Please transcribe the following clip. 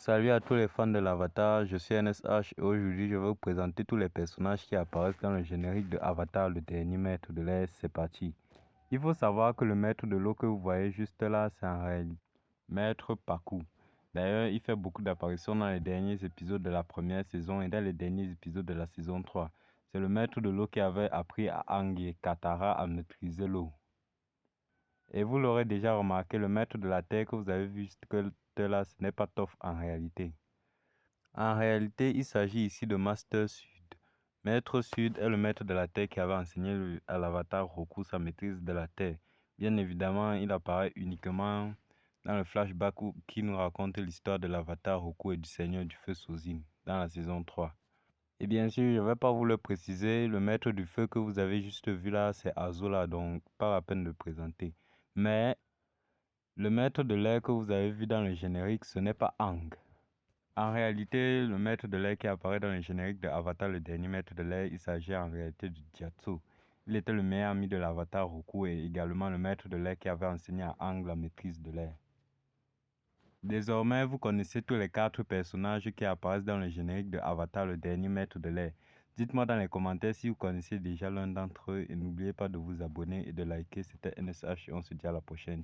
Salut à tous les fans de l'Avatar, je suis NSH et aujourd'hui je vais vous présenter tous les personnages qui apparaissent dans le générique de Avatar, le dernier maître de l'air. C'est parti. Il faut savoir que le maître de l'eau que vous voyez juste là, c'est un réel maître Paku. D'ailleurs, il fait beaucoup d'apparitions dans les derniers épisodes de la première saison et dans les derniers épisodes de la saison 3. C'est le maître de l'eau qui avait appris à Aang et Katara à maîtriser l'eau. Et vous l'aurez déjà remarqué, le maître de la terre que vous avez vu juste là, ce n'est pas Toph en réalité. En réalité, il s'agit ici de Master Sud. Maître Sud est le maître de la terre qui avait enseigné à l'avatar Roku sa maîtrise de la terre. Bien évidemment, il apparaît uniquement dans le flashback qui nous raconte l'histoire de l'avatar Roku et du seigneur du feu Sozin dans la saison 3. Et bien sûr, je ne vais pas vous le préciser, le maître du feu que vous avez juste vu là, c'est Azula, donc pas la peine de le présenter. Mais le maître de l'air que vous avez vu dans le générique, ce n'est pas Aang. En réalité, le maître de l'air qui apparaît dans le générique de Avatar, le dernier maître de l'air, il s'agit en réalité de Gyatso. Il était le meilleur ami de l'avatar Roku et également le maître de l'air qui avait enseigné à Aang la maîtrise de l'air. Désormais, vous connaissez tous les 4 personnages qui apparaissent dans le générique de Avatar, le dernier maître de l'air. Dites-moi dans les commentaires si vous connaissez déjà l'un d'entre eux et n'oubliez pas de vous abonner et de liker. C'était NSH et on se dit à la prochaine.